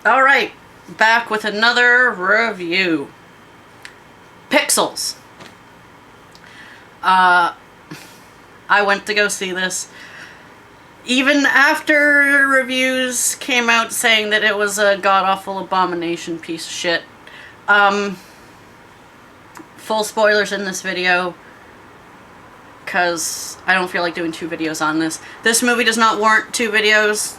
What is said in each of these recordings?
Alright, back with another review. Pixels. I went to go see this. Even after reviews came out saying that it was a god-awful abomination piece of shit. Full spoilers in this video, because I don't feel like doing 2 videos on this. This movie does not warrant 2 videos,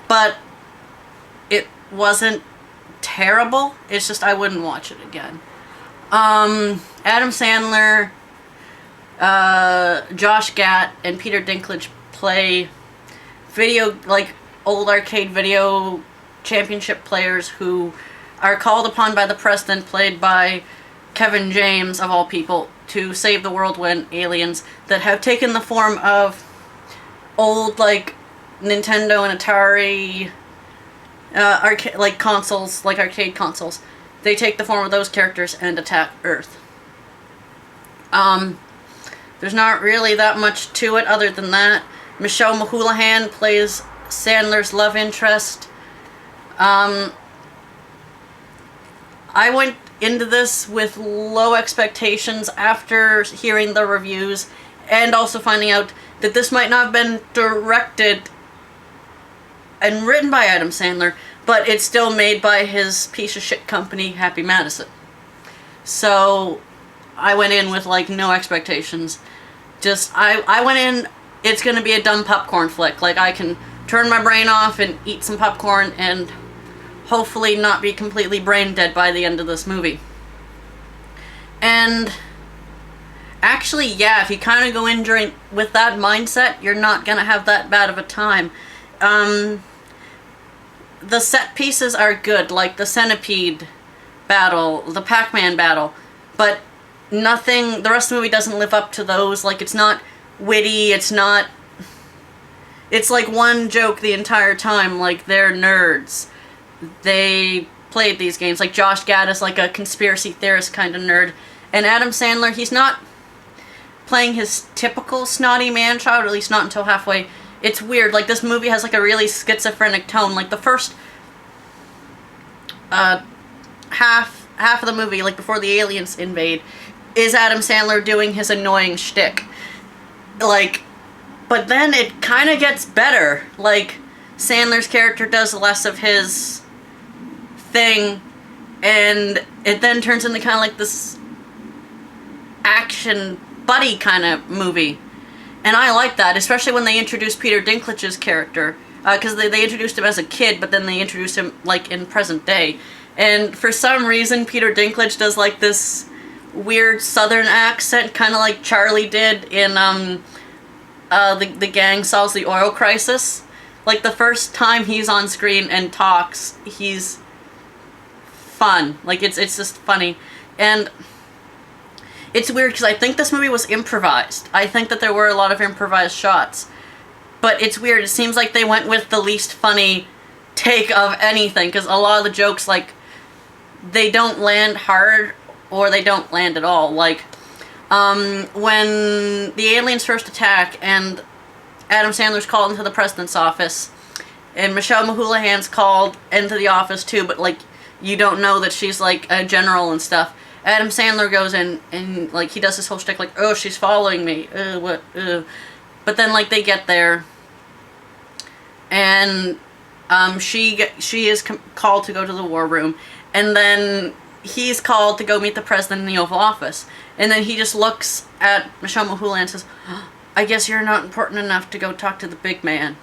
but it wasn't terrible. It's just I wouldn't watch it again. Adam Sandler, Josh Gad, and Peter Dinklage play old arcade video championship players who are called upon by the president, played by Kevin James, of all people, to save the world when aliens that have taken the form of old, Nintendo and Atari consoles, arcade consoles. They take the form of those characters and attack Earth. There's not really that much to it other than that. Michelle Mahoulihan plays Sandler's love interest. I went into this with low expectations after hearing the reviews and also finding out that this might not have been directed and written by Adam Sandler, but it's still made by his piece of shit company, Happy Madison. So I went in with no expectations. I went in, it's gonna be a dumb popcorn flick. I can turn my brain off and eat some popcorn and hopefully not be completely brain dead by the end of this movie. And actually, yeah, if you kind of go in with that mindset, you're not gonna have that bad of a time. The set pieces are good, like the centipede battle, the Pac-Man battle, but nothing, the rest of the movie doesn't live up to those. It's not witty, it's one joke the entire time, they're nerds. They played these games. Josh Gad is a conspiracy theorist kind of nerd. And Adam Sandler, he's not playing his typical snotty man-child, or at least not until halfway. It's weird. This movie has a really schizophrenic tone. The first half of the movie, before the aliens invade, is Adam Sandler doing his annoying shtick. But then it kind of gets better. Sandler's character does less of his thing, and it then turns into kind of this action buddy kind of movie. And I like that, especially when they introduced Peter Dinklage's character, because they introduced him as a kid, but then they introduced him in present day. And for some reason, Peter Dinklage does this weird southern accent, kind of like Charlie did in the Gang Solves the Oil Crisis. The first time he's on screen and talks, he's fun. It's just funny. And it's weird because I think this movie was improvised. I think that there were a lot of improvised shots. But it's weird. It seems like they went with the least funny take of anything, because a lot of the jokes, they don't land hard, or they don't land at all. When the aliens first attack and Adam Sandler's called into the president's office, and Michelle Mahoulihan's called into the office too, but you don't know that she's a general and stuff. Adam Sandler goes in and he does this whole shtick oh, she's following me, what, but then they get there, and she is called to go to the war room, and then he's called to go meet the president in the Oval Office, and then he just looks at Michelle Mahoulihan and says, I guess you're not important enough to go talk to the big man.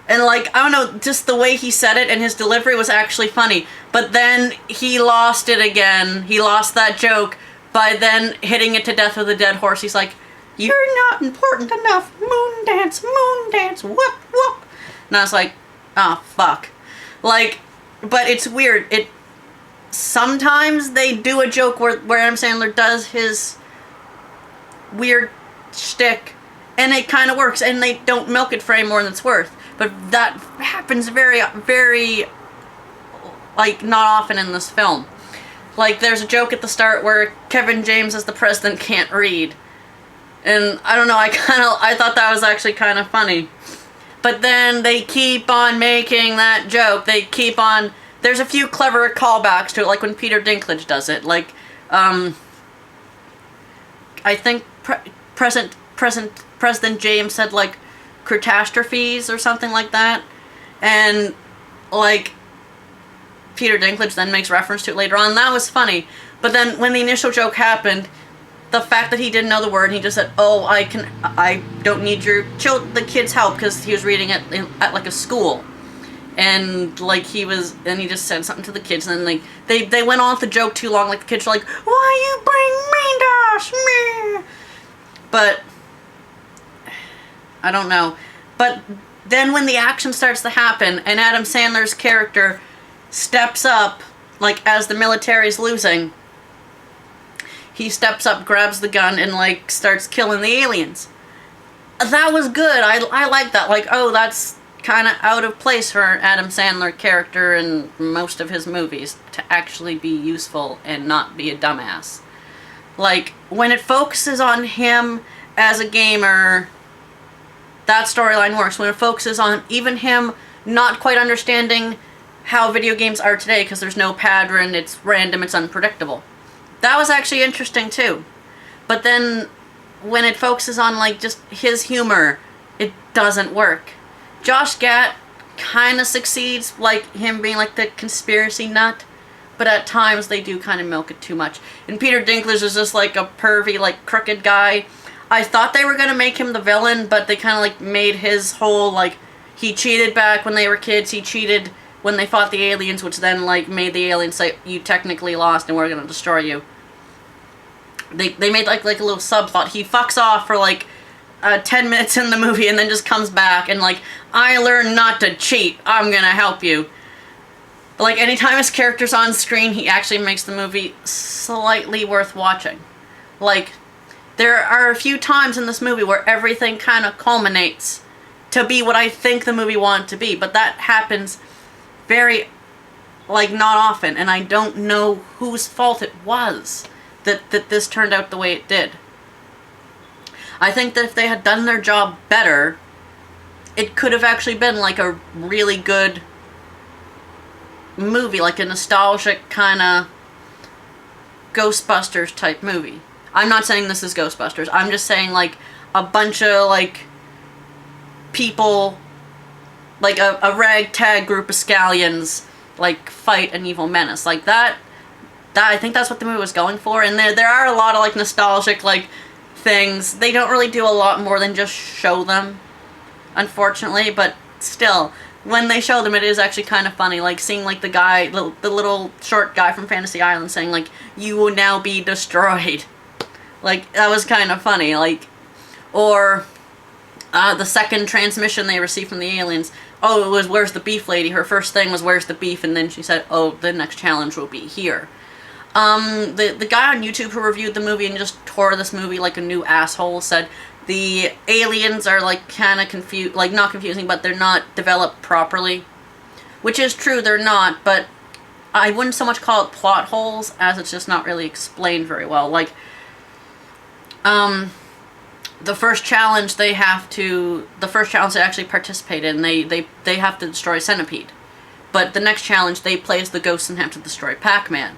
And I don't know, just the way he said it and his delivery was actually funny. But then he lost it again. He lost that joke by then hitting it to death with a dead horse. He's like, you're not important enough. Moon dance, whoop, whoop. And I was like, oh, fuck. But it's weird. Sometimes they do a joke where Adam Sandler does his weird shtick, and it kind of works, and they don't milk it for any more than it's worth. But that happens very, very, not often in this film. There's a joke at the start where Kevin James as the president can't read. And I don't know, I thought that was actually kind of funny. But then they keep on making that joke. They keep on... There's a few clever callbacks to it, like when Peter Dinklage does it. Like, I think President James said, like, catastrophes or something like that. And, like, Peter Dinklage then makes reference to it later on. That was funny. But then when the initial joke happened, the fact that he didn't know the word, and he just said, "Oh, I don't need the kids' help," because he was reading it at like a school, and like he just said something to the kids, and then like they went on with the joke too long. Like the kids were like, "Why you bring me to us?" But I don't know. But then when the action starts to happen, and Adam Sandler's character steps up, like as the military's losing. He steps up, grabs the gun, and, like, starts killing the aliens. That was good. I like that. Like, oh, that's kind of out of place for an Adam Sandler character in most of his movies to actually be useful and not be a dumbass. Like, when it focuses on him as a gamer, that storyline works. When it focuses on even him not quite understanding how video games are today, because there's no pattern, it's random, it's unpredictable. That was actually interesting too. But then when it focuses on like just his humor, it doesn't work. Josh Gad kind of succeeds, like him being like the conspiracy nut, but at times they do kind of milk it too much. And Peter Dinklage is just like a pervy, like crooked guy. I thought they were going to make him the villain, but they kind of like made his whole like, he cheated back when they were kids, he cheated when they fought the aliens, which then like made the aliens say, "You technically lost and we're gonna destroy you." They made like a little subplot. He fucks off for like 10 minutes in the movie and then just comes back and like, "I learned not to cheat, I'm gonna help you." But like anytime his character's on screen, he actually makes the movie slightly worth watching. Like, there are a few times in this movie where everything kind of culminates to be what I think the movie wanted to be, but that happens very, like, not often, and I don't know whose fault it was that this turned out the way it did. I think that if they had done their job better, it could have actually been, like, a really good movie, like a nostalgic kind of Ghostbusters type movie. I'm not saying this is Ghostbusters, I'm just saying, like, a bunch of, like, people, like a ragtag group of scallions, like, fight an evil menace. Like, that I think that's what the movie was going for. And there are a lot of, like, nostalgic, like, things. They don't really do a lot more than just show them, unfortunately. But still, when they show them, it is actually kind of funny. Like, seeing, like, the guy, the little short guy from Fantasy Island saying, like, "You will now be destroyed." Like, that was kind of funny. Like, or the second transmission they received from the aliens, oh, it was, "Where's the beef lady?" Her first thing was, "Where's the beef?" And then she said, "Oh, the next challenge will be here." The guy on YouTube who reviewed the movie and just tore this movie like a new asshole said the aliens are like kind of confused, like not confusing, but they're not developed properly. Which is true, they're not, but I wouldn't so much call it plot holes as it's just not really explained very well. Like, the first challenge they actually participate in, they have to destroy Centipede. But the next challenge, they play as the ghosts and have to destroy Pac-Man.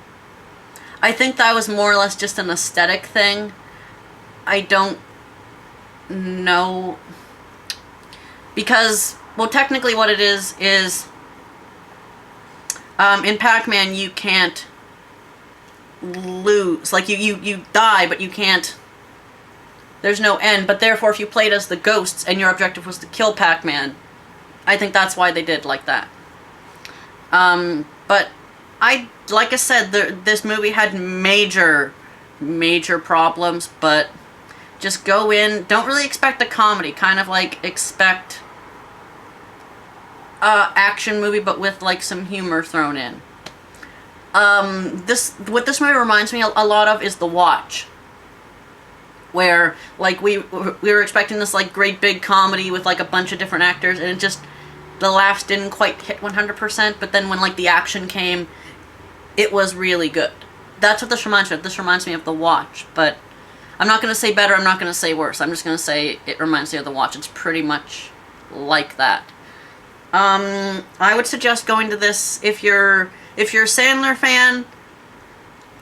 I think that was more or less just an aesthetic thing. I don't know. Because, well, technically what it is in Pac-Man you can't lose. Like, you die, but you can't, there's no end. But therefore, if you played as the ghosts and your objective was to kill Pac-Man, I think that's why they did like that. But like I said, this movie had major problems, but just go in, don't really expect a comedy, kind of like expect a action movie, but with like some humor thrown in. What this movie reminds me a lot of is The Watch, where like we were expecting this like great big comedy with like a bunch of different actors, and it just, the laughs didn't quite hit 100%, but then when like the action came, it was really good. That's what this reminds me of. This reminds me of The Watch, but I'm not going to say better, I'm not going to say worse. I'm just going to say it reminds me of The Watch. It's pretty much like that. I would suggest going to this if you're a Sandler fan.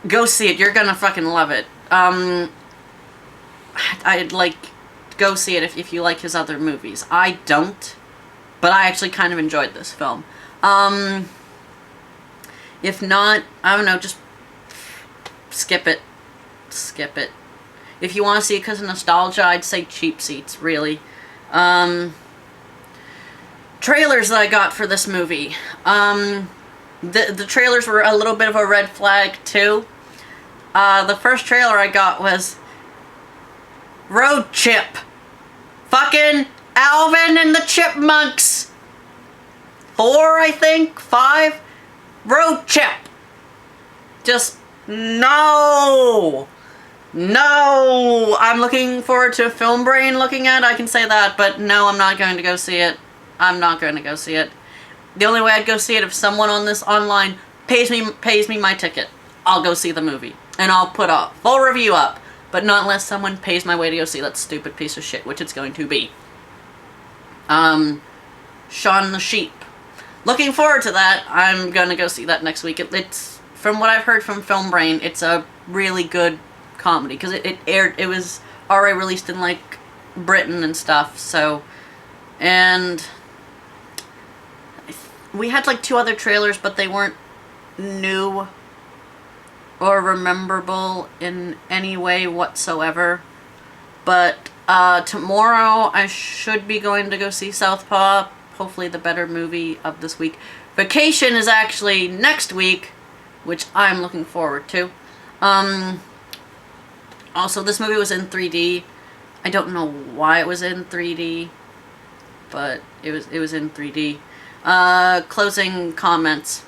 Go see it. You're gonna fucking love it. I'd like go see it if you like his other movies. I don't, but I actually kind of enjoyed this film. If not, I don't know, just skip it. Skip it. If you want to see it because of nostalgia, I'd say cheap seats, really. Trailers that I got for this movie. The trailers were a little bit of a red flag, too. The first trailer I got was Road Chip. Fucking Alvin and the Chipmunks. 4, I think? 5? Road Chip. Just, no. No. I'm looking forward to Film Brain looking at it, I can say that, but no, I'm not going to go see it. I'm not going to go see it. The only way I'd go see it if someone on this online pays me my ticket. I'll go see the movie. And I'll put a full review up. But not unless someone pays my way to go see that stupid piece of shit, which it's going to be. Shaun the Sheep. Looking forward to that. I'm gonna go see that next week. It's from what I've heard from Film Brain, it's a really good comedy. Because it was already released in, like, Britain and stuff, so... And... we had, like, 2 other trailers, but they weren't new or rememberable in any way whatsoever. But tomorrow I should be going to go see Southpaw, hopefully the better movie of this week. Vacation is actually next week, which I'm looking forward to. Also, this movie was in 3D. I don't know why it was in 3D, but it was in 3D. Closing comments.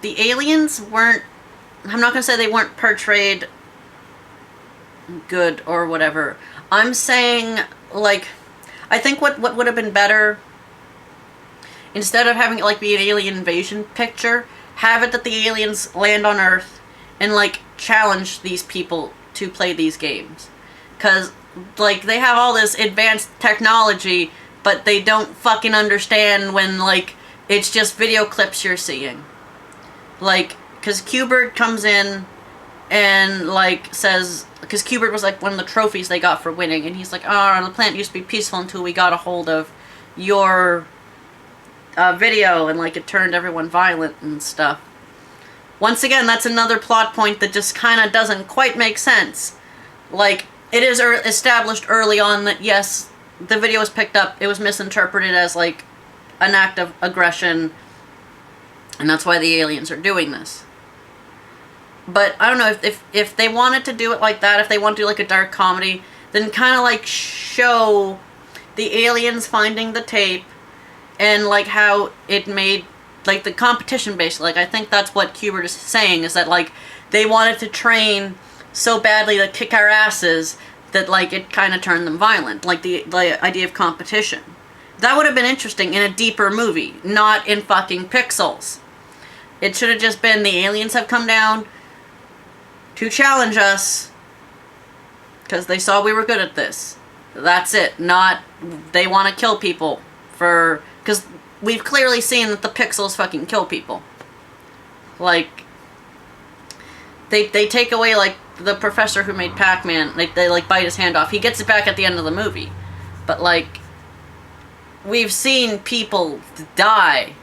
The aliens weren't, I'm not going to say they weren't portrayed good or whatever. I'm saying, like, I think what would have been better, instead of having it, like, be an alien invasion picture, have it that the aliens land on Earth and, like, challenge these people to play these games. Because, like, they have all this advanced technology, but they don't fucking understand when, like, it's just video clips you're seeing. Like, because Q-Bird comes in and, like, says... Because Q-Bird was, like, one of the trophies they got for winning. And he's like, oh, the planet used to be peaceful until we got a hold of your video. And, like, it turned everyone violent and stuff. Once again, that's another plot point that just kind of doesn't quite make sense. Like, it is established early on that, yes, the video was picked up. It was misinterpreted as, like, an act of aggression. And that's why the aliens are doing this. But I don't know, if they wanted to do it like that, if they want to do like a dark comedy, then kind of like show the aliens finding the tape and like how it made like the competition basically. Like I think that's what Q-Bird is saying, is that like they wanted to train so badly to kick our asses that like it kind of turned them violent. Like the idea of competition. That would have been interesting in a deeper movie, not in fucking pixels. It should have just been the aliens have come down to challenge us because they saw we were good at this. That's it. Not they want to kill people for... Because we've clearly seen that the pixels fucking kill people. Like, they take away, like, the professor who made Pac-Man. They like, bite his hand off. He gets it back at the end of the movie. But, like, we've seen people die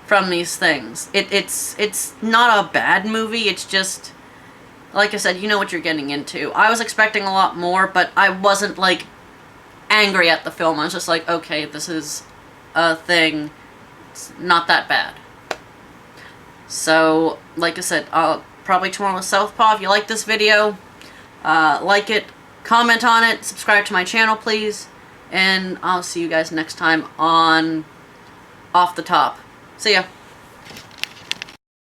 from these things. It's not a bad movie. It's just... Like I said, you know what you're getting into. I was expecting a lot more, but I wasn't, like, angry at the film. I was just like, okay, this is a thing. It's not that bad. So, like I said, probably tomorrow with Southpaw. If you like this video, like it, comment on it, subscribe to my channel, please. And I'll see you guys next time on Off the Top. See ya.